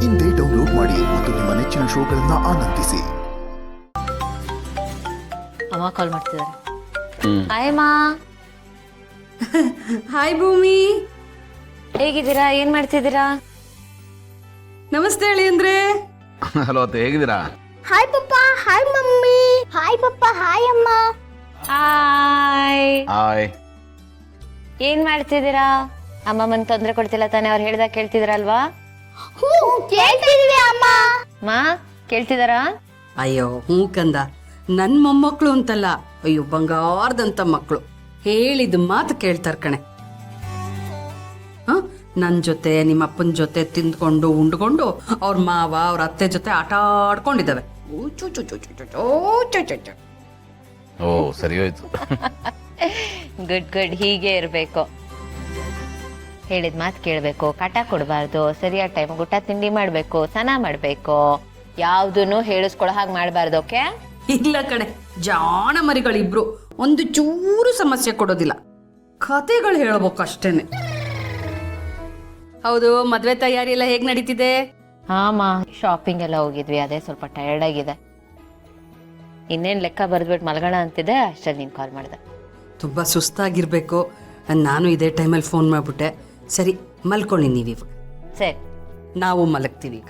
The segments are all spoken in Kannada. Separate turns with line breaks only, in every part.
ಇಂದೇ ಡೌನ್ಲೋಡ್ ಮಾಡಿ ಮತ್ತು ನಿಮ್ಮ ನೆಚ್ಚಿನ ಶೋಗಳನ್ನ ಆನಂದಿಸಿ.
ಅಮ್ಮ ಕಾಲ್ ಮಾಡ್ತಿದ್ದಾರೆ. ಹಾಯ್ ಅಮ್ಮ.
ಹಾಯ್ ಭೂಮಿ,
ಹೇಗಿದ್ದೀರಾ? ಏನ್ ಮಾಡ್ತಿದ್ದೀರಾ?
ನಮಸ್ತೆ ಹೇಳಿ ಅಂದ್ರೆ.
ಹಲೋ ಅತ್ತೆ, ಹೇಗಿದ್ದೀರಾ?
ಹಾಯ್ ಪಪ್ಪ, ಹಾಯ್ ಮಮ್ಮಿ. ಹಾಯ್ ಪಪ್ಪ, ಹಾಯ್ ಅಮ್ಮ.
ಹಾಯ್.
ಹಾಯ್.
ಏನ್ ಮಾಡ್ತಿದ್ದೀರಾ? ಅಮ್ಮಮ್ಮನ್ ತೊಂದ್ರೆ ಕೊಡ್ತಿಲ್ಲ ತಾನೆ? ಅವ್ರು ಹೇಳ್ದಾಗ ಕೇಳ್ತಿದ್ರಲ್ವಾ?
ಕೇಳ್ತಿದೀವಿ ಅಮ್ಮ.
ಮಾ ಕೇಳ್ತಿದಾರಾ?
ಅಯ್ಯೋ ಹ್ಞೂ ಕಂದ, ನನ್ ಮೊಮ್ಮಕ್ಳು ಅಂತಲ್ಲ, ಅಯ್ಯೋ ಬಂಗಾರದಂತ ಮಕ್ಕಳು. ಹೇಳಿದ ಮಾತು ಕೇಳ್ತಾರ ಕಣೆ. ನನ್ ಜೊತೆ ನಿಮ್ಮ ಅಪ್ಪನ ಜೊತೆ ತಿಂದ್ಕೊಂಡು ಉಂಡ್ಕೊಂಡು ಅವ್ರ ಮಾವ ಅವ್ರ ಅತ್ತೆ ಜೊತೆ ಆಟ ಆಡ್ಕೊಂಡಿದ್ದಾವೆ.
ಓ ಸರಿ ಹೋಯ್ತು.
ಗುಡ್ ಗುಡ್, ಹೀಗೆ ಇರ್ಬೇಕು. ಹೇಳಿದ ಮಾತು ಕೇಳಬೇಕು, ಕಾಟ ಕೊಡಬಾರ್ದು, ಸರಿಯಾದ ಟೈಮ್ ಊಟ ತಿಂಡಿ ಮಾಡಬೇಕು, ಸ್ನಾನ ಮಾಡಬೇಕು, ಯಾವುದನ್ನು ಹೇಳಿಸ್ಕೊಳ್ಳೋ ಹಾಗೆ ಮಾಡಬಾರ್ದು. ಓಕೆ?
ಇಲ್ಲ ಕಣೆ, ಜಾಣ ಮರಿಗಳಿಬ್ರು ಒಂದು ಚೂರು ಸಮಸ್ಯೆ ಕೊಡೋದಿಲ್ಲ, ಕತೆಗಳು ಹೇಳ್ಬೇಕು ಅಷ್ಟೇನೆ. ಹೌದು, ಮದ್ವೆ ತಯಾರಿ ಎಲ್ಲ ಹೇಗ್ ನಡೀತಿದೆ?
ಹಾಮ, ಶಾಪಿಂಗ್ ಎಲ್ಲ ಹೋಗಿದ್ವಿ, ಅದೇ ಸ್ವಲ್ಪ ಟಯರ್ಡ್ ಆಗಿದೆ. ಇನ್ನೇನು ಲೆಕ್ಕ ಬರೆದ್ಬಿಟ್ಟು ಮಲ್ಗೋಣ ಅಂತಿದೆ, ಅಷ್ಟರಲ್ಲಿ ನೀನು ಕಾಲ್ ಮಾಡಿದೆ.
ತುಂಬಾ ಸುಸ್ತಾಗಿರ್ಬೇಕು. ನಾನು ಇದೇ ಟೈಮಲ್ಲಿ ಫೋನ್ ಮಾಡ್ಬಿಟ್ಟೆ. ಸರಿ ಮಲ್ಕೊಳ್ಳಿ ನೀವಿವಾಗ,
ಸರಿ
ನಾವು ಮಲಗ್ತೀವಿ ಈಗ.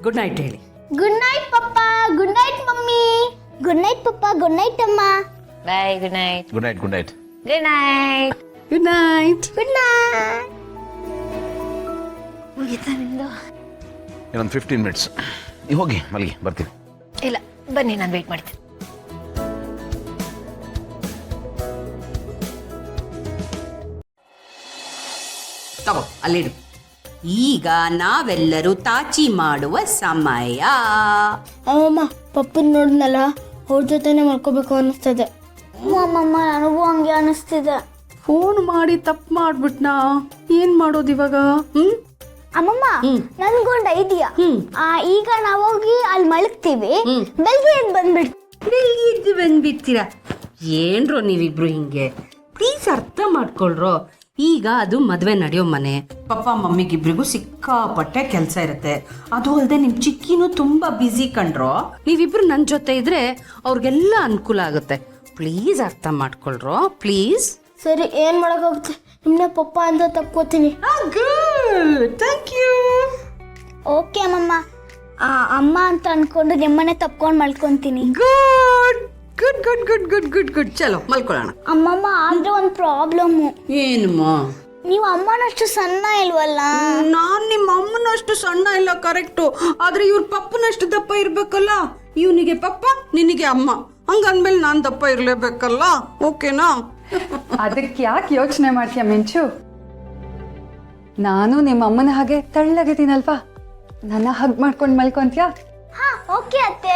ಗುಡ್ ನೈಟ್ ಹೇಳಿ.
Good night papa, good night mummy. Good night papa, good night ಅಮ್ಮ.
Bye. Good night.
Good night. Good night.
Good night.
Good night.
Good night.
ಮುಗಿತಾ ನಿಂದು?
ಇನ್ನೊಂದು 15 ಮಿನಿಟ್ಸ್. ನೀವು ಹೋಗಿ ಮಲಗಿ, ಬರ್ತೀನಿ.
ಇಲ್ಲ ಬನ್ನಿ, ನಾನು ವೇಟ್ ಮಾಡ್ತೀನಿ.
ತಗೋ ಅಲ್ಲಿಡು. ಈಗ ನಾವೆಲ್ಲರೂ ತಾಚಿ ಮಾಡುವ ಸಮಯ.
ಅಮ್ಮಮ್ಮ, ಪಪ್ಪನ್ ನೋಡಿದ್ನಲ್ಲ, ಅವ್ರ ಜೊತೆನೆ ಮಲ್ಕೋಬೇಕು ಅನಿಸ್ತದೆ. ಅಮ್ಮಮ್ಮ, ನನಗೂ ಹಂಗೆ ಅನಿಸ್ತಿದೆ.
ಫೋನ್ ಮಾಡಿ ತಪ್ಪು ಮಾಡ್ಬಿಟ್ನಾ? ಏನ್ ಮಾಡೋದು ಇವಾಗ?
ಅಮ್ಮಮ್ಮ, ನನ್ಗೊಂದು ಐಡಿಯಾ. ಈಗ ನಾವೋಗಿ ಅಲ್ಲಿ ಮಲಗ್ತೀವಿ, ಬೆಳಗ್ಗೆ ಎದ್ದು ಬಂದ್ಬಿಡ್ತೀವಿ.
ಬಂದ್ಬಿಡ್ತೀರಾ? ಏನ್ರೋ ನೀವಿಬ್ರು ಹಿಂಗೆ? ಪ್ಲೀಸ್ ಅರ್ಥ ಮಾಡ್ಕೊಳ್ರೋ. ಈಗ ಅದು ಮದ್ವೆ ನಡೆಯೋ ಮನೆ, ಪಪ್ಪ ಮಮ್ಮಿಗಿಬ್ರಿಗೂ ಸಿಕ್ಕಾಪಟ್ಟೆ ಕೆಲಸ ಇರುತ್ತೆ. ಅದು ಅಲ್ಲದೆ ನಿಮ್ ಚಿಕ್ಕಿನೂ ತುಂಬಾ ಬ್ಯುಸಿ ಕಂಡ್ರೋ. ನೀವಿಬ್ರು ನನ್ ಜೊತೆ ಇದ್ರೆ ಅವ್ರಿಗೆಲ್ಲ ಅನುಕೂಲ ಆಗುತ್ತೆ. ಪ್ಲೀಸ್ ಅರ್ಥ ಮಾಡ್ಕೊಳ್ರೋ, ಪ್ಲೀಸ್.
ಸರಿ, ಏನ್ ಮಾಡಕ್ಕಾಗುತ್ತೆ? ನಿಮ್ನೆ ಪಪ್ಪ ಅಂತ ತಪ್ಕೋತೀನಿ.
Thank you.
ಓಕೆ ಅಮ್ಮಮ್ಮ, ಅಮ್ಮ ಅಂತ ಅನ್ಕೊಂಡು ನಿಮ್ಮನೆ ತಪ್ಕೊಂಡು ಮಲ್ಕೊಂತೀನಿ.
Good good good good good good good. ಚಲೋ ಮಲ್ಕೊಳ್ಳೋಣ.
ಅಮ್ಮಮ್ಮ, ಆದ್ರೆ ಒಂದು ಪ್ರಾಬ್ಲಮ್ಮು.
ಏನಮ್ಮ?
ನೀವು ಅಮ್ಮನಷ್ಟು ಸಣ್ಣ ಇಲ್ವಲ್ಲ.
ನಾನ್ ನಿಮ್ಮ ಅಮ್ಮನಷ್ಟು ಸಣ್ಣ ಇಲ್ಲ, ಕರೆಕ್ಟು. ಆದ್ರೆ ಇವ್ರ ಪಪ್ಪನಷ್ಟು ದಪ್ಪ ಇರ್ಬೇಕಲ್ಲ. ಇವನಿಗೆ ಪಪ್ಪ, ನಿನಗೆ ಅಮ್ಮ, ಹಂಗಂದ್ಮೇಲೆ ನಾನ್ ದಪ್ಪ ಇರ್ಲೇಬೇಕಲ್ಲ. ಓಕೆನಾ?
ಅದಕ್ಕೆ ಯಾಕೆ ಯೋಚನೆ ಮಾಡ್ತೀಯ ಮಿಂಚು? ನಾನು ನಿಮ್ಮ ಅಮ್ಮನ ಹಾಗೆ ತೆಳ್ಳಗಿದ್ದೀನಲ್ವಾ, ನನ್ನ ಹಗ್ ಮಾಡ್ಕೊಂಡು ಮಲ್ಕೊಂತ್ಯಾ?
ಹಾ, ಓಕೆ ಅತ್ತೆ.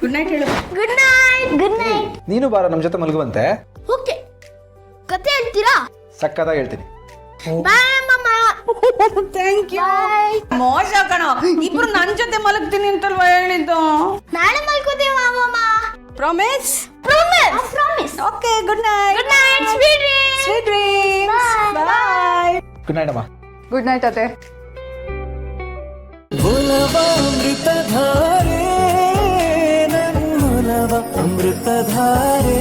ಗುಡ್ ನೈಟ್ ಹೇಳು.
Good night. Good night.
ನೀನು ಬಾರ ನಮ್ಮ ಜೊತೆ ಮಲಗುವಂತೆ.
ಓಕೆ, ಕತೆ ಹೇಳ್ತೀರಾ?
ಸಕ್ಕತ್ತಾಗಿ ಹೇಳ್ತೀನಿ.
ಬಾಯ್ ಅಮ್ಮಮ್ಮ.
Thank you. ಮೋಸ ಕಣೋ, ಇಬ್ರು ನನ್ ಜೊತೆ ಮಲಗ್ತೀನಿ ಅಂತಲ್ವಾ ಹೇಳಿದ್ದು?
ನಾಳೆ ಮಲ್ಕೋತೀವಿ ಅಮ್ಮಮ್ಮ.
Promise?
Promise. Promise.
Okay, good night.
Good night. Sweet dreams.
Sweet dreams. Bye.
Good night ಅಮ್ಮ.
ಗುಡ್ ನೈಟ್ ಅತ್ತೆ.
ಅಮೃತಧಾರೆ ನನ್ನೊಲವ ಅಮೃತಧಾರೆ.